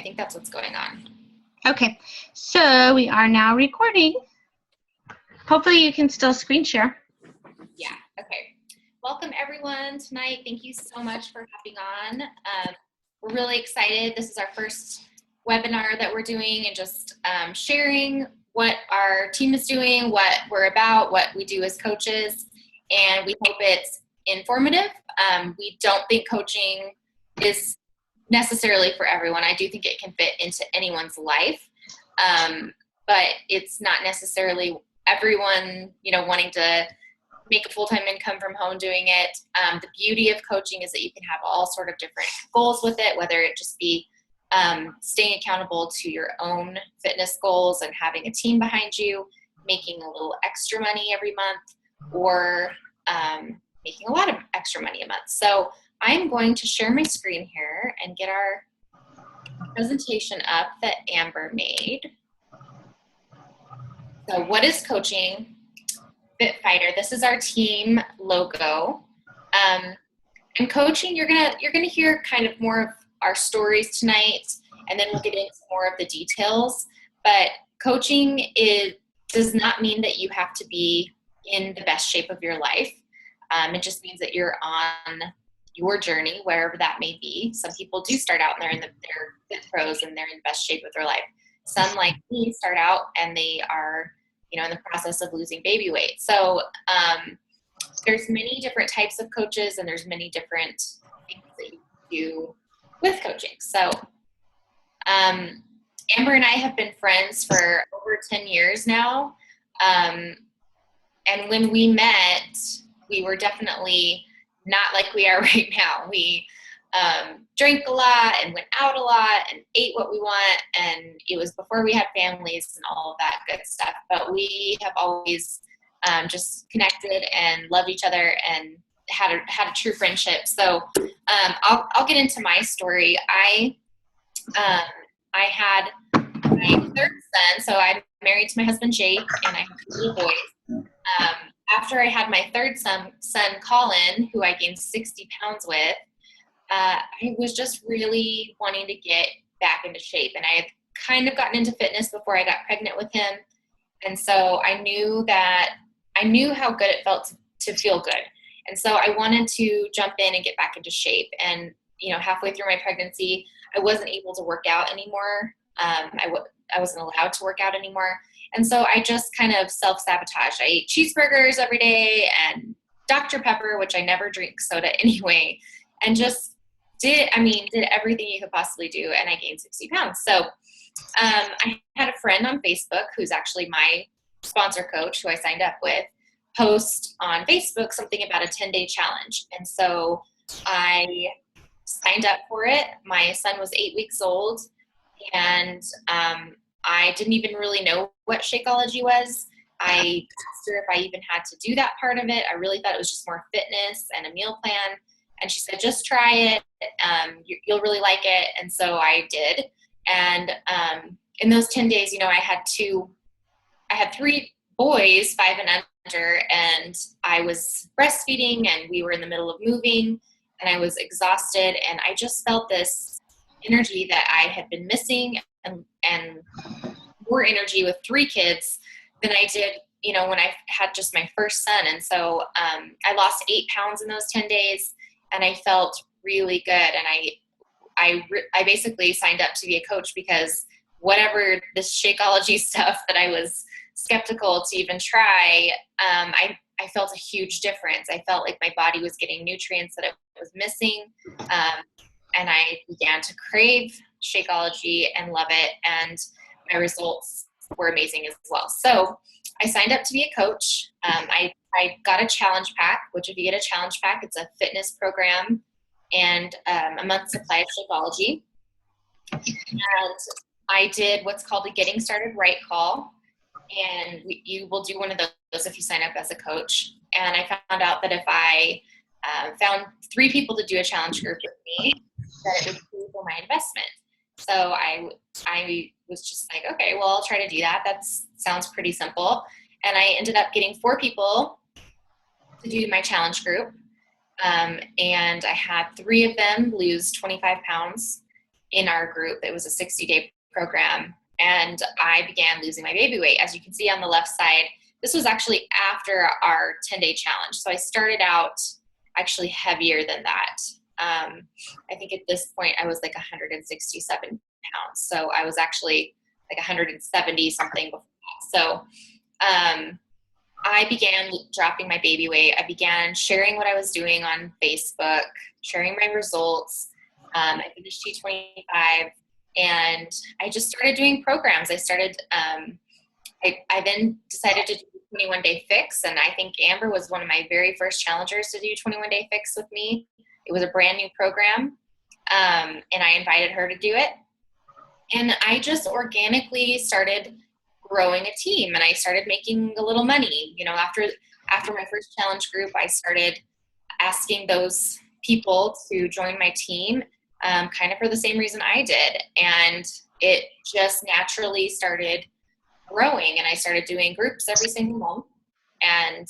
I think that's what's going on. Okay, so we are now recording. Hopefully you can still screen share. Yeah, okay. Welcome everyone tonight. Thank you so much for hopping on. We're really excited. This is our first webinar that we're doing and just sharing what our team is doing, what we're about, what we do as coaches, and we hope it's informative. We don't think coaching is necessarily for everyone. I do think it can fit into anyone's life, but it's not necessarily everyone, wanting to make a full-time income from home doing it. The beauty of coaching is that you can have all sort of different goals with it, whether it just be staying accountable to your own fitness goals and having a team behind you, making a little extra money every month, or making a lot of extra money a month. So I'm going to share my screen here and get our presentation up that Amber made. So what is coaching? Fit Fighter. This is our team logo. And coaching, you're gonna hear kind of more of our stories tonight, and then we'll get into more of the details. But coaching does not mean that you have to be in the best shape of your life. It just means that you're on your journey, wherever that may be. Some people do start out and they're fit pros and they're in the best shape of their life. Some, like me, start out and they are, in the process of losing baby weight. So there's many different types of coaches and there's many different things that you do with coaching. So Amber and I have been friends for over 10 years now. And when we met, we were definitely not like we are right now. We drank a lot and went out a lot and ate what we want, and it was before we had families and all of that good stuff. But we have always just connected and loved each other and had a true friendship. So I'll get into my story. I had my third son, so I'm married to my husband Jake, and I have 2 little boys. After I had my third son, Colin, who I gained 60 pounds with, I was just really wanting to get back into shape. And I had kind of gotten into fitness before I got pregnant with him. And so I knew how good it felt to feel good. And so I wanted to jump in and get back into shape. And, halfway through my pregnancy, I wasn't able to work out anymore. I wasn't allowed to work out anymore. And so I just kind of self-sabotaged. I ate cheeseburgers every day and Dr. Pepper, which I never drink soda anyway, and just did everything you could possibly do, and I gained 60 pounds. So I had a friend on Facebook who's actually my sponsor coach, who I signed up with, post on Facebook something about a 10-day challenge. And so I signed up for it. My son was 8 weeks old, and I didn't even really know what Shakeology was. I asked her if I even had to do that part of it. I really thought it was just more fitness and a meal plan. And she said, just try it. You'll really like it. And so I did. And in those 10 days, I had 3 boys, 5 and under, and I was breastfeeding and we were in the middle of moving and I was exhausted. And I just felt this energy that I had been missing, and more energy with 3 kids than I did, when I had just my first son. And so I lost 8 pounds in those 10 days, and I felt really good. And I basically signed up to be a coach because whatever this Shakeology stuff that I was skeptical to even try, I felt a huge difference. I felt like my body was getting nutrients that it was missing. And I began to crave Shakeology and love it. And my results were amazing as well. So I signed up to be a coach. I got a challenge pack, which if you get a challenge pack, it's a fitness program and a month's supply of Shakeology. And I did what's called a Getting Started Right call. And you will do one of those if you sign up as a coach. And I found out that if I found 3 people to do a challenge group with me, that it would pay for my investment. So I was just like, okay, well, I'll try to do that. That sounds pretty simple. And I ended up getting 4 people to do my challenge group. And I had 3 of them lose 25 pounds. in our group. It was a 60-day program, and I began losing my baby weight. As you can see on the left side, this was actually after our 10-day challenge. So I started out actually heavier than that. I think at this point I was like 167 pounds. So I was actually like 170 something before that. So I began dropping my baby weight. I began sharing what I was doing on Facebook, sharing my results. I finished T25, and I just started doing programs. I started, I then decided to do 21-day fix, and I think Amber was one of my very first challengers to do 21-day fix with me. It was a brand new program, and I invited her to do it. And I just organically started growing a team, and I started making a little money. You know, after my first challenge group, I started asking those people to join my team, kind of for the same reason I did. And it just naturally started growing, and I started doing groups every single month. And,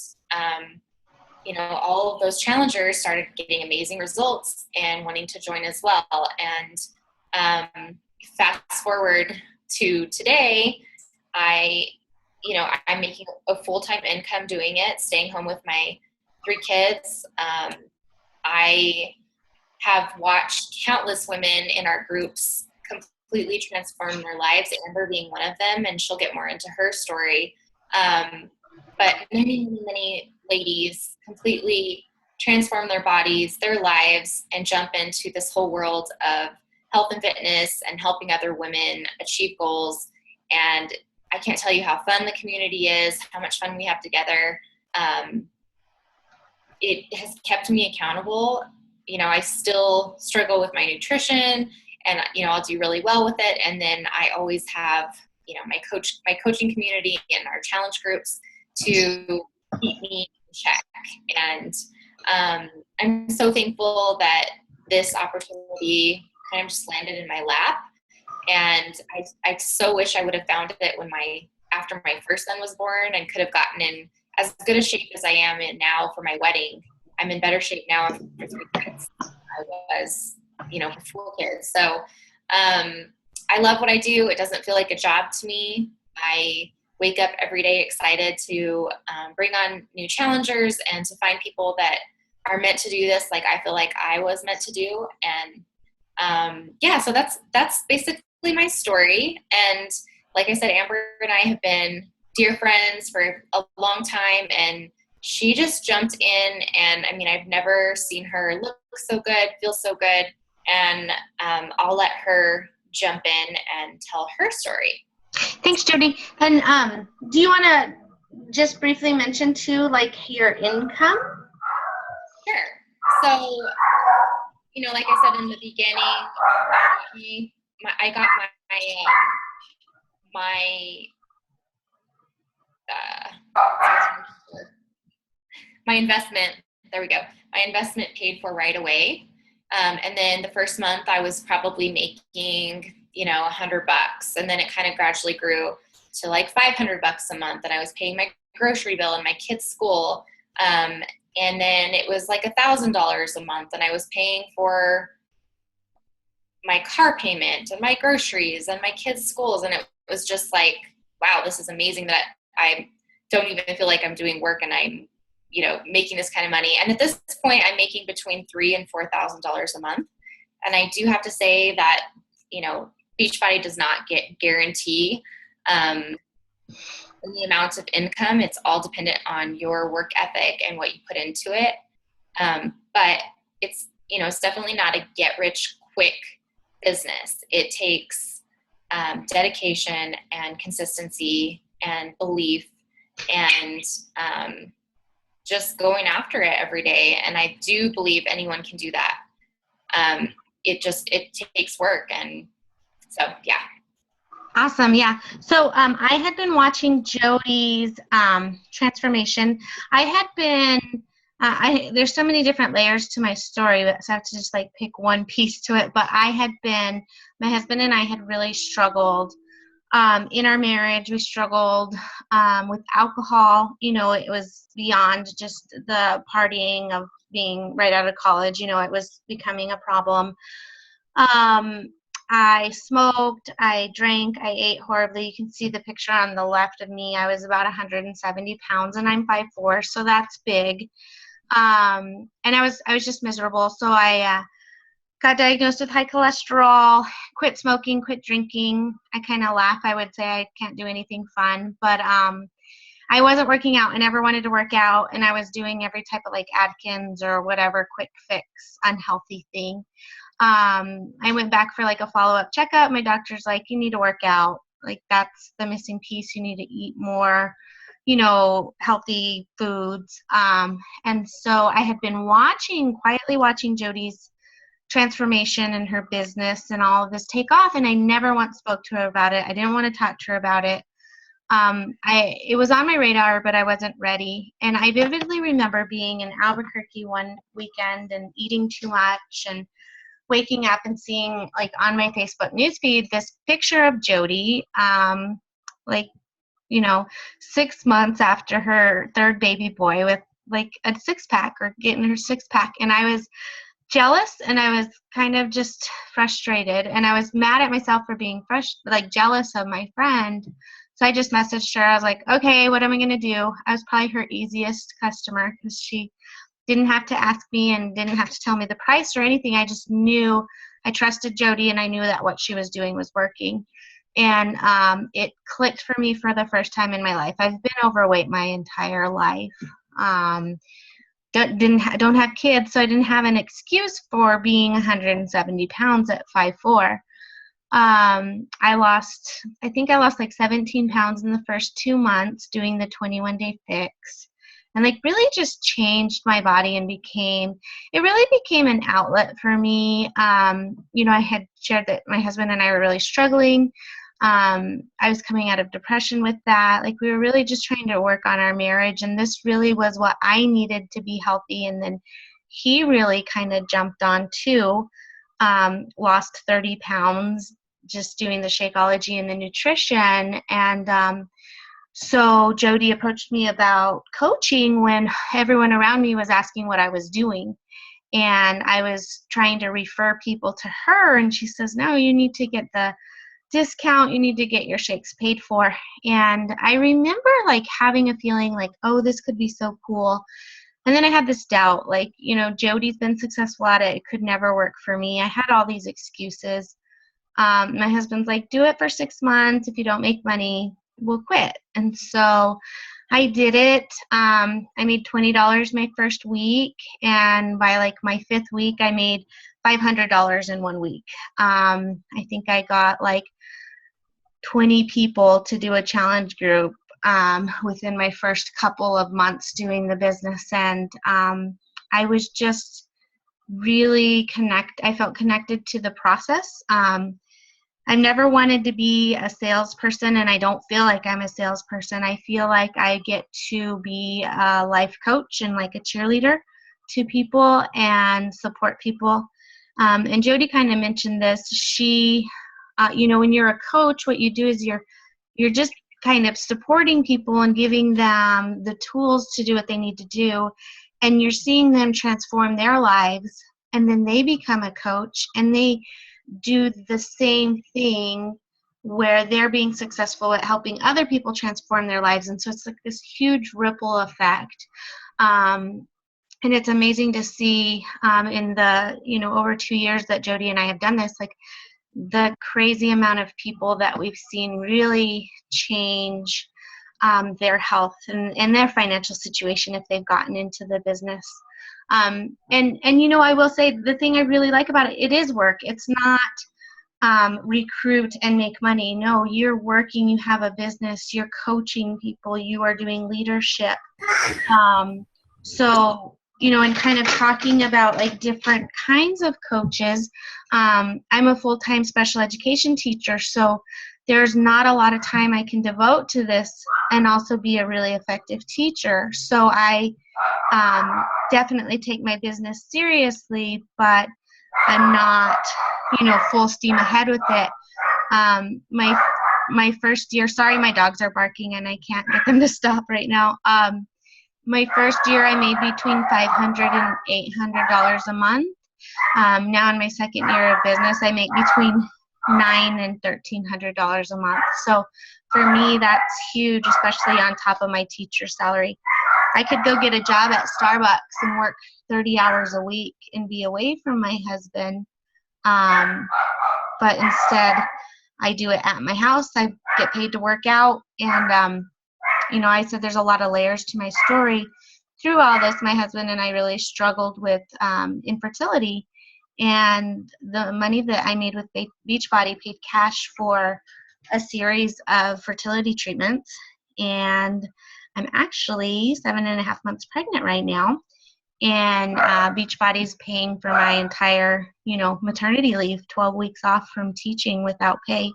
you know, all of those challengers started getting amazing results and wanting to join as well. And fast forward to today, I'm making a full-time income doing it, staying home with my 3 kids. I have watched countless women in our groups completely transform their lives, Amber being one of them, and she'll get more into her story. But many, many, many ladies completely transform their bodies, their lives, and jump into this whole world of health and fitness and helping other women achieve goals. And I can't tell you how fun the community is, how much fun we have together. It has kept me accountable. You know, I still struggle with my nutrition, and, you know, I'll do really well with it. And then I always have, you know, my coaching community and our challenge groups to keep me in check. And I'm so thankful that this opportunity kind of just landed in my lap. And I so wish I would have found it after my first son was born, and could have gotten in as good a shape as I am in now for my wedding. I'm in better shape now after 3 kids than I was, you know, before kids. So I love what I do. It doesn't feel like a job to me. I wake up every day excited to bring on new challengers and to find people that are meant to do this like I feel like I was meant to do. And so that's basically my story. And like I said, Amber and I have been dear friends for a long time, and she just jumped in, and I mean, I've never seen her look so good, feel so good. And I'll let her jump in and tell her story. Thanks, Jody. And do you want to just briefly mention too, like, your income? Sure. So, you know, like I said in the beginning, I got my investment. There we go. My investment paid for right away. And then the first month I was probably making, you know, $100, and then it kind of gradually grew to like $500 a month, and I was paying my grocery bill and my kids' school. And then it was like $1,000 a month, and I was paying for my car payment and my groceries and my kids' schools. And it was just like, wow, this is amazing that I don't even feel like I'm doing work and I'm, you know, making this kind of money. And at this point, I'm making between $3,000 and $4,000 a month. And I do have to say that, you know, Beachbody does not guarantee the amount of income. It's all dependent on your work ethic and what you put into it. But it's, you know, it's definitely not a get rich quick business. It takes dedication and consistency and belief and just going after it every day. And I do believe anyone can do that. It takes work. And so, yeah. Awesome. Yeah. So I had been watching Jody's transformation. I had been, there's so many different layers to my story, so I have to just like pick one piece to it. But my husband and I had really struggled in our marriage. We struggled with alcohol. You know, it was beyond just the partying of being right out of college. You know, it was becoming a problem. I smoked, I drank, I ate horribly. You can see the picture on the left of me. I was about 170 pounds and I'm 5'4", so that's big. And I was just miserable. So I got diagnosed with high cholesterol, quit smoking, quit drinking. I kind of laugh. I would say I can't do anything fun, but I wasn't working out. I never wanted to work out, and I was doing every type of like Atkins or whatever quick fix unhealthy thing. I went back for like a follow-up checkup. My doctor's like, you need to work out. Like that's the missing piece. You need to eat more, healthy foods. And so I had been quietly watching Jody's transformation in her business and all of this take off, and I never once spoke to her about it. I didn't want to talk to her about it. It was on my radar, but I wasn't ready. And I vividly remember being in Albuquerque one weekend and eating too much and waking up and seeing like on my Facebook newsfeed this picture of Jody, like, 6 months after her third baby boy with like a six pack or getting her six pack. And I was jealous and I was kind of just frustrated and I was mad at myself for being jealous of my friend. So I just messaged her. I was like, okay, what am I going to do? I was probably her easiest customer because she didn't have to ask me and didn't have to tell me the price or anything. I just knew I trusted Jody and I knew that what she was doing was working. And it clicked for me for the first time in my life. I've been overweight my entire life. Don't have kids, so I didn't have an excuse for being 170 pounds at 5'4". I think I lost like 17 pounds in the first 2 months doing the 21-day fix, and like really just changed my body and it really became an outlet for me. I had shared that my husband and I were really struggling. I was coming out of depression with that. Like we were really just trying to work on our marriage, and this really was what I needed to be healthy. And then he really kind of jumped on too, lost 30 pounds just doing the Shakeology and the nutrition. And so Jody approached me about coaching when everyone around me was asking what I was doing. And I was trying to refer people to her, and she says, no, you need to get the discount, you need to get your shakes paid for. And I remember like having a feeling like, oh, this could be so cool. And then I had this doubt, like, Jody's been successful at it. It could never work for me. I had all these excuses. My husband's like, do it for 6 months. If you don't make money, we'll quit. And so I did it. I made $20 my first week. And by like my 5th week, I made $500 in 1 week. I think I got like 20 people to do a challenge group within my first couple of months doing the business. And I was just really I felt connected to the process. I never wanted to be a salesperson, and I don't feel like I'm a salesperson. I feel like I get to be a life coach and like a cheerleader to people and support people. And Jody kind of mentioned this. She, when you're a coach, what you do is you're just kind of supporting people and giving them the tools to do what they need to do. And you're seeing them transform their lives, and then they become a coach and they do the same thing where they're being successful at helping other people transform their lives. And so it's like this huge ripple effect. And it's amazing to see in the, over 2 years that Jody and I have done this, like the crazy amount of people that we've seen really change their health and their financial situation if they've gotten into the business. And I will say the thing I really like about it, it is work. It's not recruit and make money. No, you're working, you have a business, you're coaching people, you are doing leadership. So, and kind of talking about like different kinds of coaches. I'm a full-time special education teacher, so there's not a lot of time I can devote to this and also be a really effective teacher. So I definitely take my business seriously, but I'm not, full steam ahead with it. My first year, sorry, my dogs are barking and I can't get them to stop right now. My first year, I made between $500 and $800 a month. Now in my second year of business, I make between $900 and $1,300 a month. So for me, that's huge, especially on top of my teacher salary. I could go get a job at Starbucks and work 30 hours a week and be away from my husband. But instead, I do it at my house. I get paid to work out. And, I said there's a lot of layers to my story. Through all this, my husband and I really struggled with infertility. And the money that I made with Beachbody paid cash for a series of fertility treatments. And I'm actually 7.5 months pregnant right now. And Beachbody's paying for my entire, maternity leave, 12 weeks off from teaching without pay.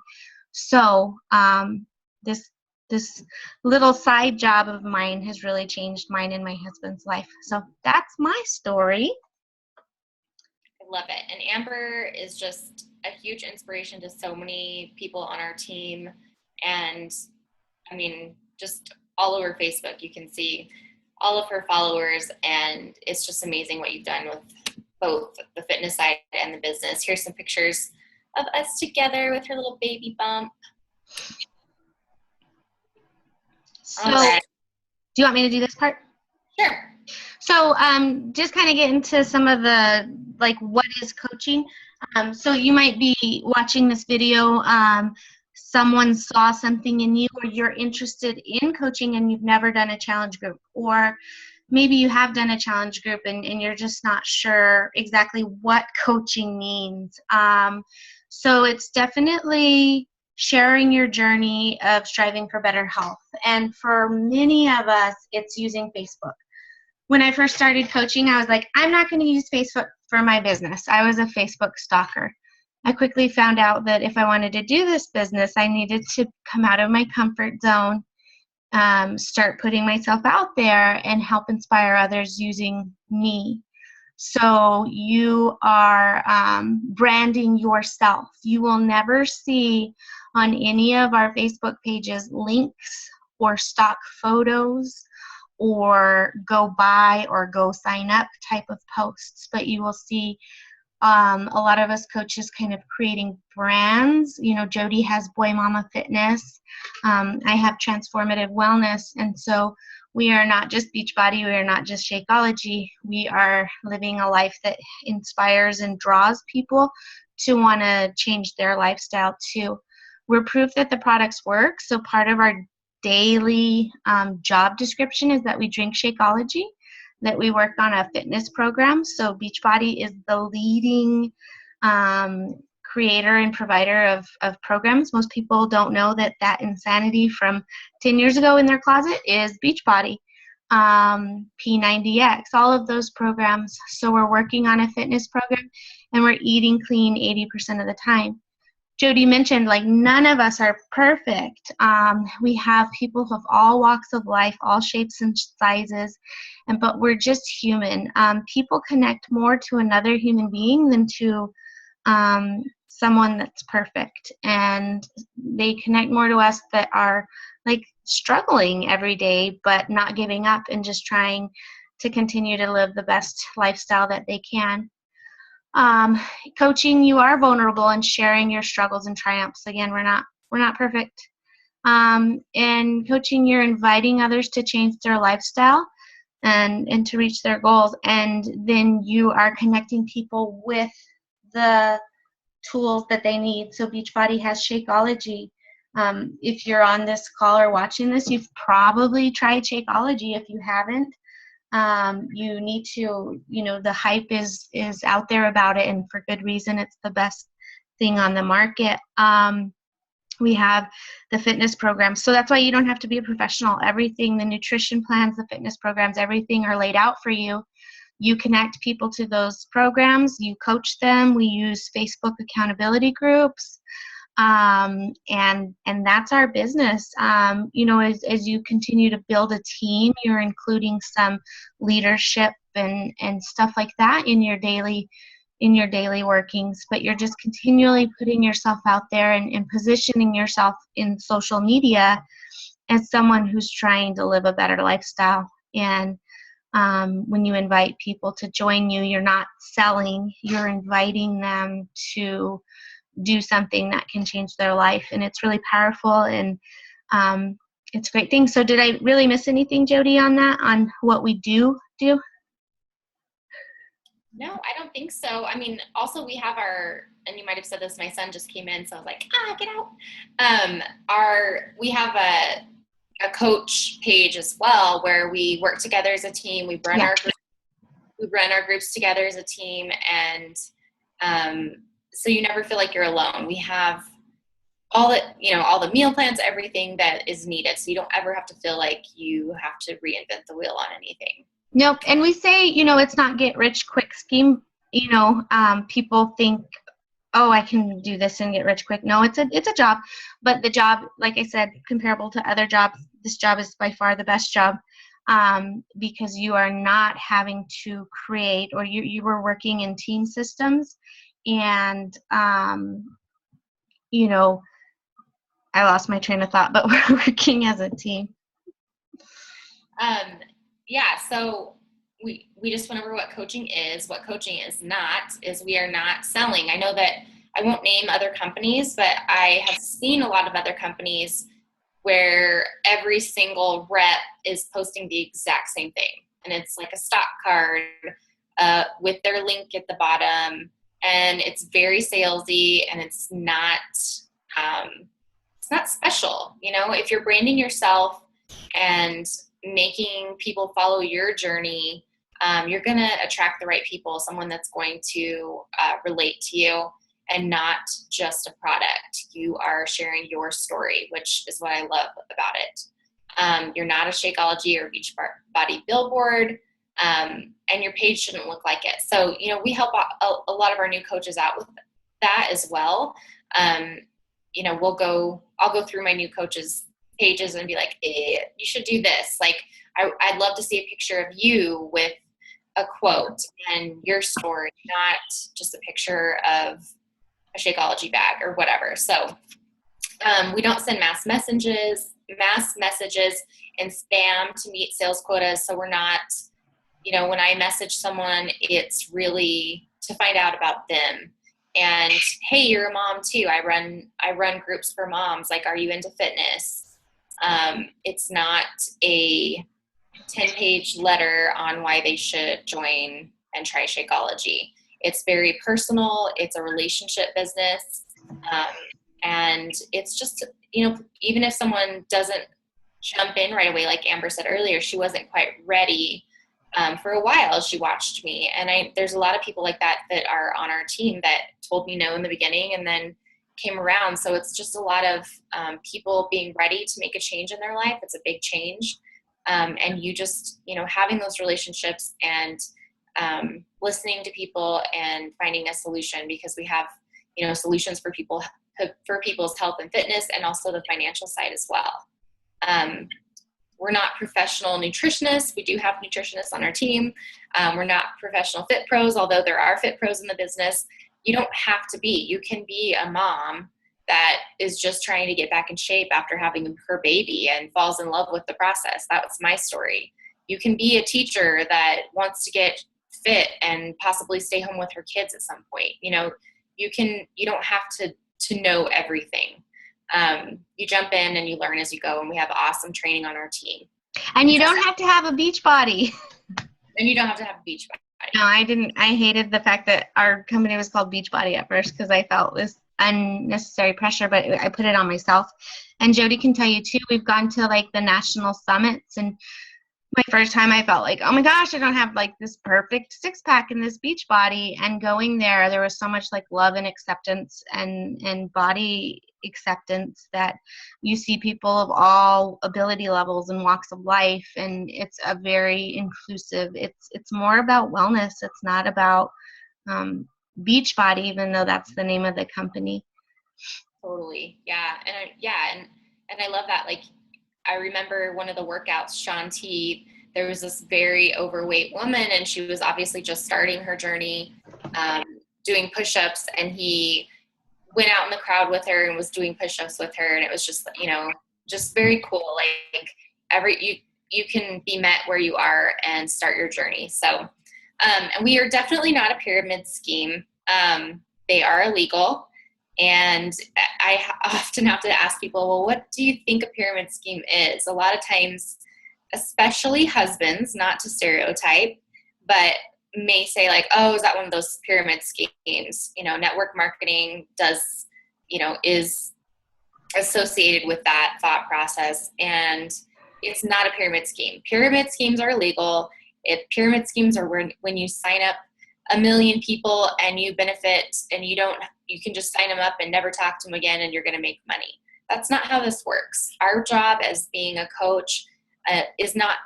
So this little side job of mine has really changed mine and my husband's life. So that's my story. I love it. And Amber is just a huge inspiration to so many people on our team. And I mean, just all over Facebook, you can see all of her followers, and it's just amazing what you've done with both the fitness side and the business. Here's some pictures of us together with her little baby bump. So, do you want me to do this part? Sure. So, just kind of get into some of the, what is coaching? So you might be watching this video, someone saw something in you, or you're interested in coaching and you've never done a challenge group, or maybe you have done a challenge group and you're just not sure exactly what coaching means. So it's definitely sharing your journey of striving for better health. And for many of us, it's using Facebook. When I first started coaching, I was like, I'm not going to use Facebook for my business. I was a Facebook stalker. I quickly found out that if I wanted to do this business, I needed to come out of my comfort zone, start putting myself out there, and help inspire others using me. So you are branding yourself. You will never see on any of our Facebook pages links or stock photos or go buy or go sign up type of posts, but you will see a lot of us coaches kind of creating brands. Jody has Boy Mama Fitness. I have Transformative Wellness. And so we are not just Beachbody. We are not just Shakeology. We are living a life that inspires and draws people to want to change their lifestyle too. We're proof that the products work. So part of our daily job description is that we drink Shakeology, that we work on a fitness program. So Beachbody is the leading creator and provider of programs. Most people don't know that insanity from 10 years ago in their closet is Beachbody, P90X, all of those programs. So we're working on a fitness program and we're eating clean 80% of the time. Jody mentioned, none of us are perfect. We have people of all walks of life, all shapes and sizes, but we're just human. People connect more to another human being than to someone that's perfect. And they connect more to us that are, struggling every day, but not giving up and just trying to continue to live the best lifestyle that they can. Coaching, you are vulnerable and sharing your struggles and triumphs. Again, we're not perfect. In coaching, you're inviting others to change their lifestyle and to reach their goals. And then you are connecting people with the tools that they need. So Beachbody has Shakeology. If you're on this call or watching this, you've probably tried Shakeology. If you haven't, you need to, the hype is out there about it, and for good reason. It's the best thing on the market. We have the fitness programs. So that's why you don't have to be a professional. Everything, the nutrition plans, the fitness programs, everything are laid out for you. You connect people to those programs. You coach them. We use Facebook accountability groups. And that's our business. As you continue to build a team, you're including some leadership and stuff like that in your daily workings, but you're just continually putting yourself out there and positioning yourself in social media as someone who's trying to live a better lifestyle. And when you invite people to join you, you're not selling, you're inviting them to do something that can change their life. And it's really powerful, and it's a great thing. So did I really miss anything, Jody, on that, on what we do? No, I don't think so. I mean, also we have and you might have said this, my son just came in, so I was like, get out. We have a coach page as well, where we work together as a team. We run our groups together as a team. And so you never feel like you're alone. We have all the meal plans, everything that is needed. So you don't ever have to feel like you have to reinvent the wheel on anything. Nope. And we say, it's not get rich quick scheme. People think, oh, I can do this and get rich quick. No, it's a job, but the job, like I said, comparable to other jobs, this job is by far the best job, because you are not having to create, or you were working in team systems, and I lost my train of thought, but we're working as a team. So we just went over what coaching is. What coaching is not is we are not selling. I know that I won't name other companies, but I have seen a lot of other companies where every single rep is posting the exact same thing. And it's like a stock card with their link at the bottom. And it's very salesy, and it's not special. If you're branding yourself and making people follow your journey, you're going to attract the right people, someone that's going to relate to you, and not just a product. You are sharing your story, which is what I love about it. You're not a Shakeology or Beachbody billboard, and your page shouldn't look like it. So, we help a lot of our new coaches out with that as well. I'll go through my new coaches pages and be like, you should do this. Like, I'd love to see a picture of you with a quote and your story, not just a picture of a Shakeology bag or whatever. So we don't send mass messages and spam to meet sales quotas. So we're not, when I message someone, it's really to find out about them. And hey, you're a mom too. I run groups for moms. Like, are you into fitness? It's not a 10-page letter on why they should join and try Shakeology. It's very personal. It's a relationship business. And it's just, even if someone doesn't jump in right away, like Amber said earlier, she wasn't quite ready. For a while, she watched me. And there's a lot of people like that are on our team that told me no in the beginning and then came around. So it's just a lot of people being ready to make a change in their life. It's a big change. And you just, having those relationships and listening to people and finding a solution, because we have, solutions for people's health and fitness, and also the financial side as well. We're not professional nutritionists. We do have nutritionists on our team. We're not professional fit pros, although there are fit pros in the business. You don't have to be. You can be a mom that is just trying to get back in shape after having her baby and falls in love with the process. That was my story. You can be a teacher that wants to get fit and possibly stay home with her kids at some point. You don't have to know everything. You jump in and you learn as you go, and we have awesome training on our team. And you don't have to have a beach body. And you don't have to have a beach body. No, I didn't. I hated the fact that our company was called Beachbody at first, because I felt this unnecessary pressure, but I put it on myself. And Jody can tell you too, we've gone to like the national summits, and my first time I felt like, oh my gosh, I don't have like this perfect six pack in this beach body. And going there was so much like love and acceptance and body acceptance, that you see people of all ability levels and walks of life. And it's a very inclusive, it's more about wellness. It's not about Beachbody, even though that's the name of the company. Totally. Yeah. And I love that. Like, I remember one of the workouts, Shaun T, there was this very overweight woman, and she was obviously just starting her journey, doing push-ups, and he went out in the crowd with her and was doing push-ups with her. And it was just, just very cool. Like you can be met where you are and start your journey. So, and we are definitely not a pyramid scheme. They are illegal. And I often have to ask people, well, what do you think a pyramid scheme is? A lot of times, especially husbands, not to stereotype, but may say like, oh, is that one of those pyramid schemes? Network marketing is associated with that thought process. And it's not a pyramid scheme. Pyramid schemes are illegal. Pyramid schemes are when you sign up 1 million people and you benefit, and you can just sign them up and never talk to them again and you're going to make money. That's not how this works. Our job as being a coach is not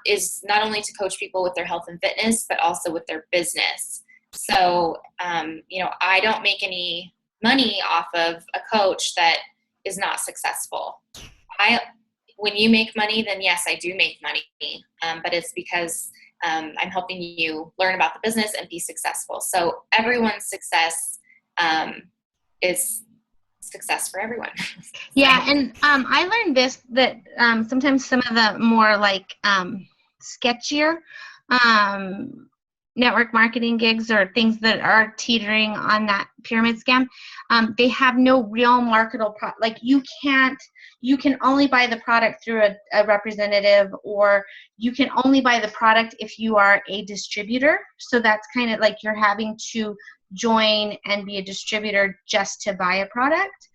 only to coach people with their health and fitness, but also with their business. So, I don't make any money off of a coach that is not successful. When you make money, then yes, I do make money, but it's because I'm helping you learn about the business and be successful. So everyone's success is success for everyone. Yeah, and I learned that sometimes some of the more like sketchier network marketing gigs or things that are teetering on that pyramid scam, they have no real marketable like you can only buy the product through a representative, or you can only buy the product if you are a distributor. So that's kind of like you're having to join and be a distributor just to buy a product.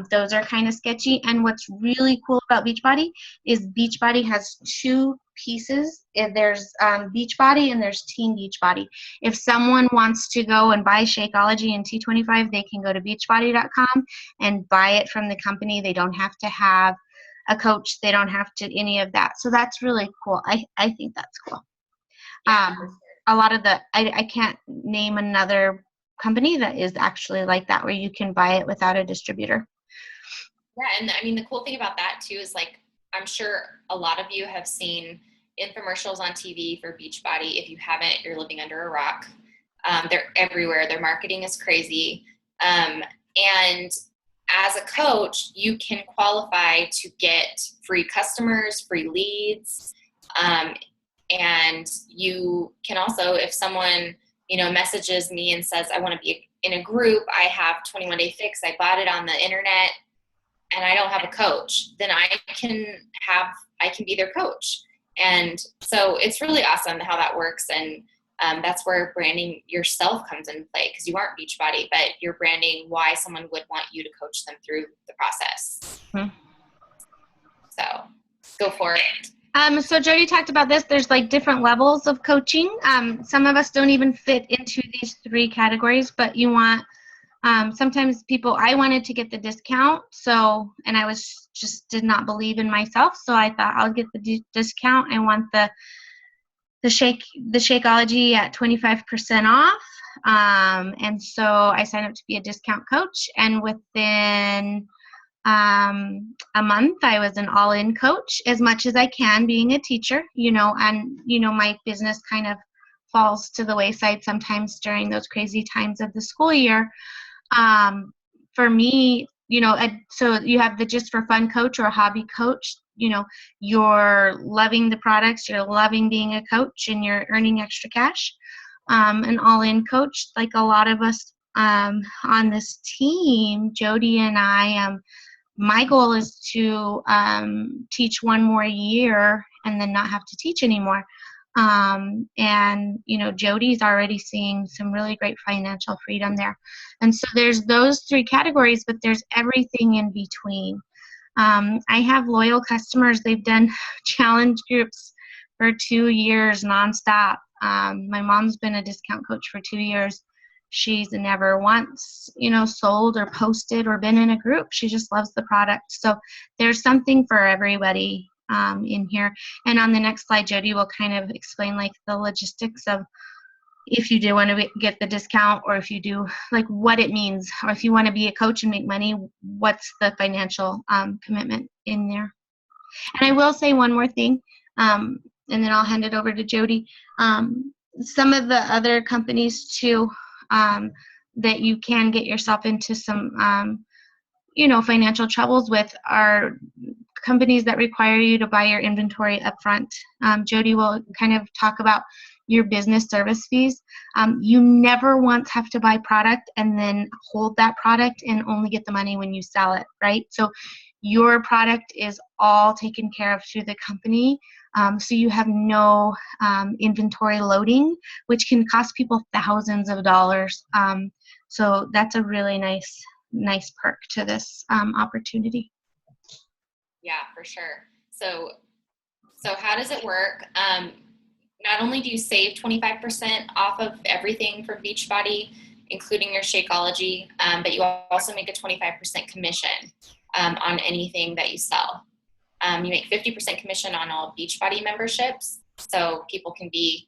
Those are kind of sketchy. And what's really cool about Beachbody is Beachbody has 2 pieces. There's Beachbody and there's Team Beachbody. If someone wants to go and buy Shakeology and T25, they can go to beachbody.com and buy it from the company. They don't have to have a coach. They don't have to any of that. So that's really cool. I think that's cool. Yeah. A lot of I can't name another company that is actually like that, where you can buy it without a distributor. Yeah, and I mean, the cool thing about that too is, like, I'm sure a lot of you have seen infomercials on TV for Beachbody. If you haven't, you're living under a rock. They're everywhere. Their marketing is crazy. And as a coach, you can qualify to get free customers, free leads. And you can also, if someone, messages me and says, I want to be in a group, I have 21 Day Fix, I bought it on the internet, and I don't have a coach, then I can be their coach. And so it's really awesome how that works. And that's where branding yourself comes into play, because you aren't Beachbody, but you're branding why someone would want you to coach them through the process. Mm-hmm. So go for it. So Jody talked about this. There's like different levels of coaching. Some of us don't even fit into these 3 categories, but you want, sometimes I wanted to get the discount. So, and I did not believe in myself. So I thought I'll get the discount. I want the Shakeology at 25% off. And so I signed up to be a discount coach, and within a month I was an all-in coach, as much as I can, being a teacher, and my business kind of falls to the wayside sometimes during those crazy times of the school year. For me, so you have the just for fun coach or a hobby coach. You're loving the products, you're loving being a coach, and you're earning extra cash. An all-in coach, like a lot of us on this team, Jody and I, my goal is to teach 1 more year and then not have to teach anymore. And Jody's already seeing some really great financial freedom there. And so there's those 3 categories, but there's everything in between. I have loyal customers. They've done challenge groups for 2 years nonstop. My mom's been a discount coach for 2 years. She's never once, sold or posted or been in a group. She just loves the product. So there's something for everybody in here. And on the next slide, Jody will kind of explain like the logistics of if you do want to get the discount, or if you do, like what it means, or if you want to be a coach and make money, what's the financial commitment in there. And I will say one more thing, and then I'll hand it over to Jody. Some of the other companies too, that you can get yourself into some, financial troubles with, are companies that require you to buy your inventory up front. Jody will kind of talk about, your business service fees. You never once have to buy product and then hold that product and only get the money when you sell it, right? So your product is all taken care of through the company. So you have no inventory loading, which can cost people thousands of dollars. So that's a really nice perk to this opportunity. Yeah, for sure. So how does it work? Not only do you save 25% off of everything from Beachbody, including your Shakeology, but you also make a 25% commission on anything that you sell. You make 50% commission on all Beachbody memberships. So people can be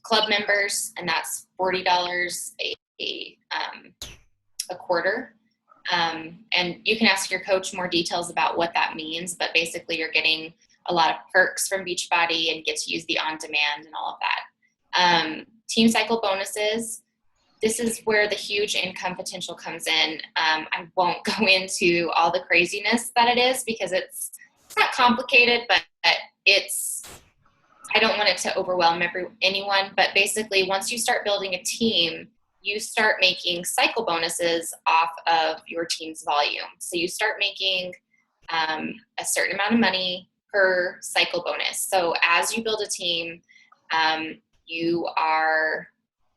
club members, and that's $40 a quarter. And you can ask your coach more details about what that means, but basically you're getting a lot of perks from Beachbody and get to use the on-demand and all of that. Team cycle bonuses. This is where the huge income potential comes in. I won't go into all the craziness that it is because it's not complicated, but I don't want it to overwhelm anyone. But basically, once you start building a team, you start making cycle bonuses off of your team's volume. So you start making a certain amount of money per cycle bonus. So as you build a team, you are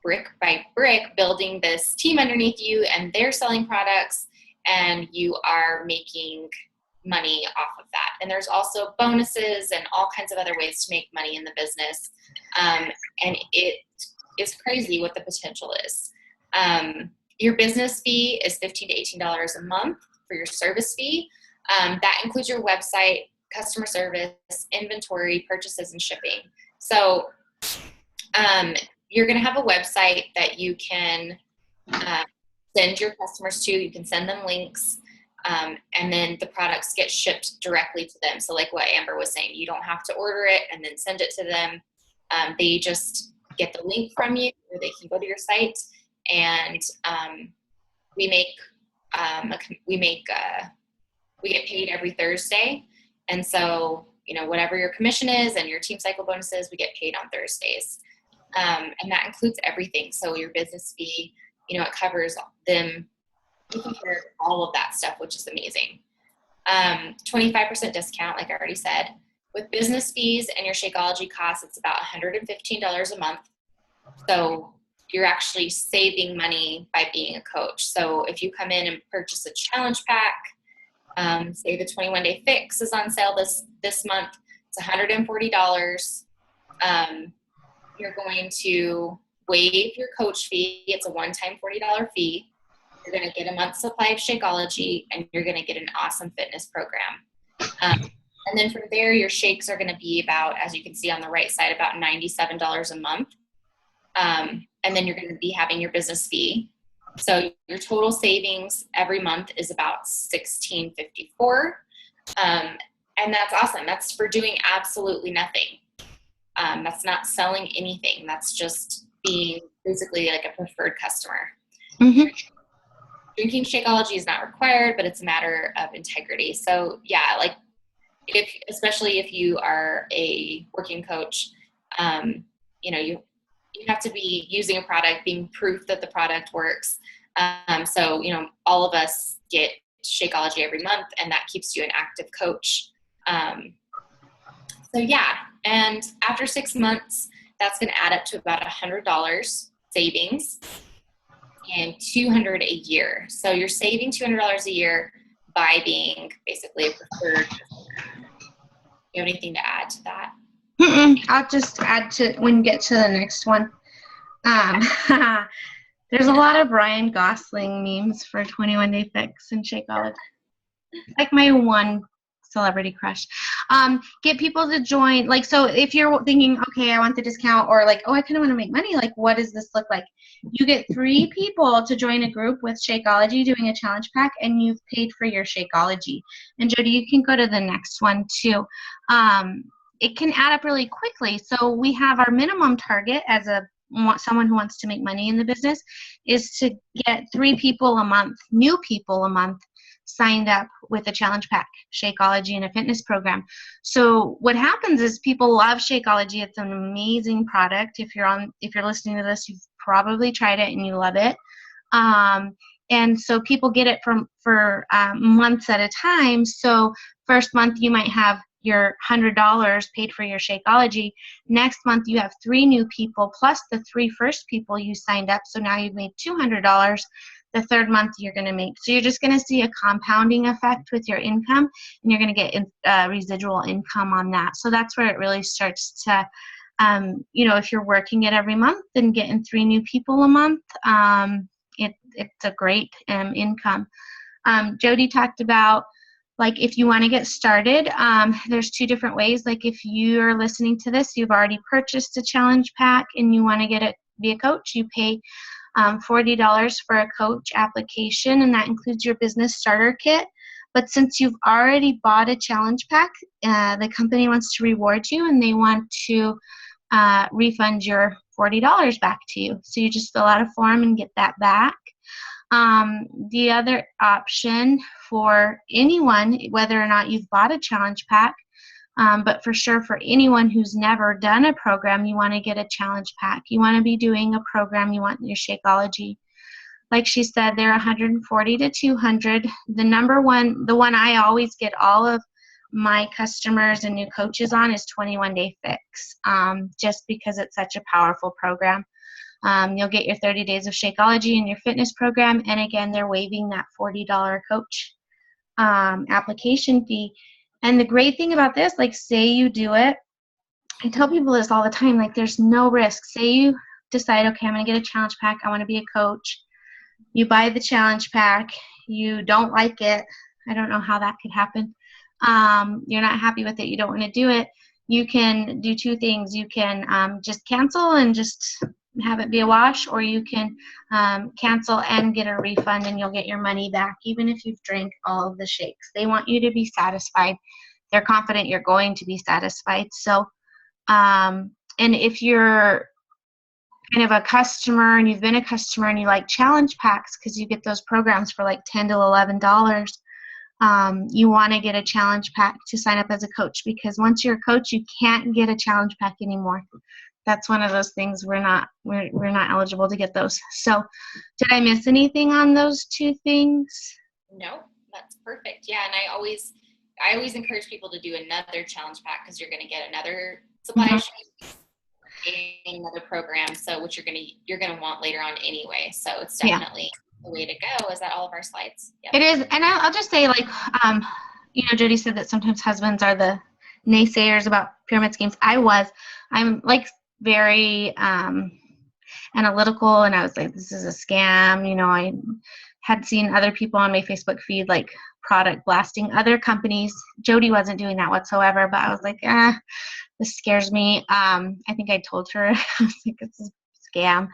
brick by brick building this team underneath you, and they're selling products, and you are making money off of that. And there's also bonuses and all kinds of other ways to make money in the business. And it is crazy what the potential is. Your business fee is $15 to $18 a month for your service fee. That includes your website, customer service, inventory, purchases, and shipping. So you're going to have a website that you can send your customers to. You can send them links, and then the products get shipped directly to them. So like what Amber was saying, you don't have to order it and then send it to them. They just get the link from you, or they can go to your site, and we get paid every Thursday. And so, whatever your commission is and your team cycle bonuses, we get paid on Thursdays. And that includes everything. So your business fee, it covers them taking care of all of that stuff, which is amazing. 25% discount, like I already said. With business fees and your Shakeology costs, it's about $115 a month. So you're actually saving money by being a coach. So if you come in and purchase a challenge pack, say the 21-day fix is on sale this month, it's $140. You're going to waive your coach fee. It's a one-time $40 fee. You're going to get a month's supply of Shakeology, and you're going to get an awesome fitness program. And then from there, your shakes are going to be about, as you can see on the right side, about $97 a month. And then you're going to be having your business fee. So your total savings every month is about $16.54. And that's awesome. That's for doing absolutely nothing. That's not selling anything. That's just being basically like a preferred customer. Mm-hmm. Drinking Shakeology is not required, but it's a matter of integrity. So yeah, like especially if you are a working coach, you have to be using a product, being proof that the product works. So, all of us get Shakeology every month, and that keeps you an active coach. So yeah, and after 6 months, that's going to add up to about $100 savings and $200 a year. So you're saving $200 a year by being basically a preferred. You have anything to add to that? I'll just add to when you get to the next one. There's a lot of Ryan Gosling memes for 21-Day Fix and Shakeology. Like my one celebrity crush. Get people to join. Like, so if you're thinking, okay, I want the discount, or like, oh, I kind of want to make money. Like, what does this look like? You get 3 people to join a group with Shakeology doing a challenge pack, and you've paid for your Shakeology. And Jody, you can go to the next one too. It can add up really quickly. So we have our minimum target as someone who wants to make money in the business is to get 3 people a month, new people a month, signed up with a challenge pack, Shakeology, and a fitness program. So what happens is people love Shakeology. It's an amazing product. If you're listening to this, you've probably tried it and you love it. And so people get it for months at a time. So first month you might have your $100 paid for your Shakeology. Next month you have 3 new people plus the 3 first people you signed up. So now you've made $200. The third month you're going to make. So you're just going to see a compounding effect with your income, and you're going to get residual income on that. So that's where it really starts to, if you're working it every month and getting 3 new people a month, it's a great income. Jody talked about, like, if you want to get started, there's 2 different ways. Like, if you're listening to this, you've already purchased a challenge pack and you want to get it be a coach, you pay $40 for a coach application, and that includes your business starter kit. But since you've already bought a challenge pack, the company wants to reward you, and they want to refund your $40 back to you. So you just fill out a form and get that back. The other option for anyone, whether or not you've bought a challenge pack, but for sure for anyone who's never done a program, you want to get a challenge pack. You want to be doing a program. You want your Shakeology. Like she said, they're 140 to 200. The one I always get all of my customers and new coaches on is 21-Day Fix, just because it's such a powerful program. You'll get your 30 days of Shakeology in your fitness program, and again, they're waiving that $40 coach application fee. And the great thing about this, like, say you do it, I tell people this all the time, like, there's no risk. Say you decide, okay, I'm going to get a challenge pack, I want to be a coach. You buy the challenge pack, you don't like it. I don't know how that could happen. You're not happy with it, you don't want to do it. You can do 2 things. You can just cancel and just have it be a wash, or you can cancel and get a refund, and you'll get your money back even if you've drank all of the shakes. They want you to be satisfied. They're confident you're going to be satisfied. So and if you're kind of a customer and you've been a customer and you like challenge packs because you get those programs for like $10 to $11, you want to get a challenge pack to sign up as a coach, because once you're a coach, you can't get a challenge pack anymore. That's one of those things we're not eligible to get those. So did I miss anything on those 2 things? No, that's perfect. Yeah, and I always encourage people to do another challenge pack, because you're going to get another supply and another program, so which you're going to want later on anyway. So it's definitely the way to go. Is that all of our slides? Yep. It is. And I'll just say, like, Jody said that sometimes husbands are the naysayers about pyramid schemes. I'm like very analytical, and I was like, this is a scam. I had seen other people on my Facebook feed like product blasting other companies. Jody wasn't doing that whatsoever, but I was like, this scares me. I think I told her, I was like, it's a scam.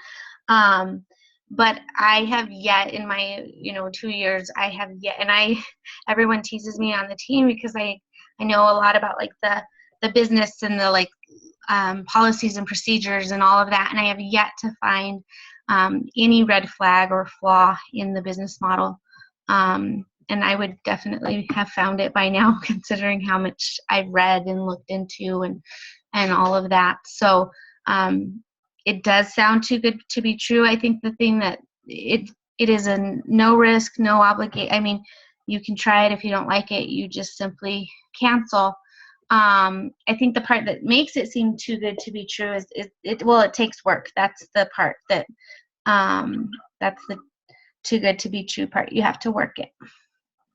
But I have yet in my 2 years, I have yet, and everyone teases me on the team because I know a lot about like the business and the like policies and procedures and all of that, and I have yet to find any red flag or flaw in the business model. And I would definitely have found it by now, considering how much I've read and looked into and all of that. So it does sound too good to be true. I think the thing that it is a no risk, no obligation. I mean, you can try it. If you don't like it, you just simply cancel. I think the part that makes it seem too good to be true is it takes work. That's the part that's the too good to be true part. You have to work it.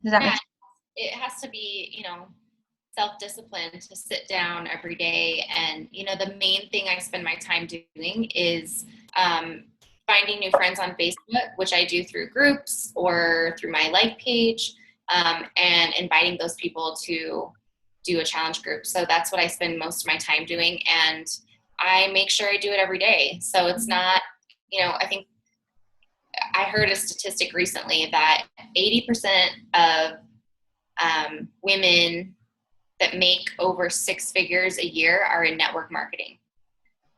Does that make sense? It has to be, self-discipline to sit down every day. And, the main thing I spend my time doing is finding new friends on Facebook, which I do through groups or through my like page, and inviting those people to do a challenge group. So that's what I spend most of my time doing. And I make sure I do it every day. So it's not, I think I heard a statistic recently that 80% of women that make over 6 figures a year are in network marketing.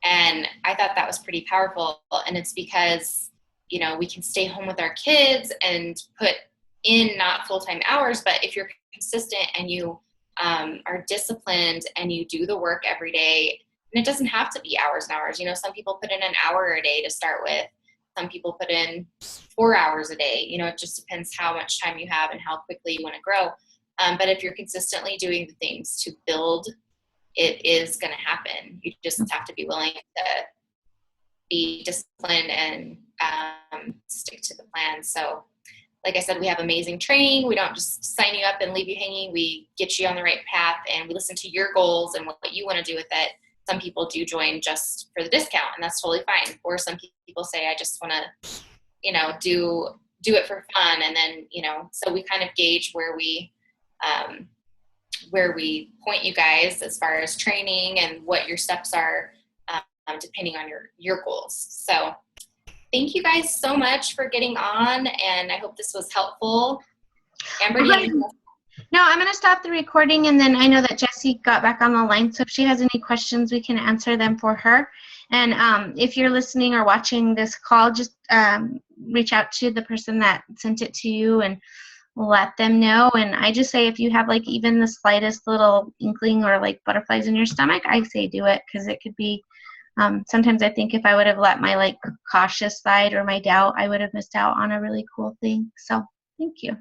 And I thought that was pretty powerful. And it's because, we can stay home with our kids and put in not full-time hours, but if you're consistent and you are disciplined and you do the work every day, and it doesn't have to be hours and hours. Some people put in an hour a day to start with. Some people put in 4 hours a day. It just depends how much time you have and how quickly you want to grow. But if you're consistently doing the things to build, it is going to happen. You just have to be willing to be disciplined and stick to the plan. So like I said, we have amazing training. We don't just sign you up and leave you hanging. We get you on the right path, and we listen to your goals and what you want to do with it. Some people do join just for the discount, and that's totally fine. Or some people say, I just want to, do it for fun. And then, so we kind of gauge where we point you guys as far as training and what your steps are, depending on your goals. So thank you guys so much for getting on, and I hope this was helpful. Amber, No, I'm going to stop the recording, and then I know that Jessie got back on the line, so if she has any questions, we can answer them for her. And if you're listening or watching this call, just reach out to the person that sent it to you and let them know. And I just say, if you have like even the slightest little inkling or like butterflies in your stomach, I say do it, because it could be sometimes I think if I would have let my like cautious side or my doubt, I would have missed out on a really cool thing. So thank you.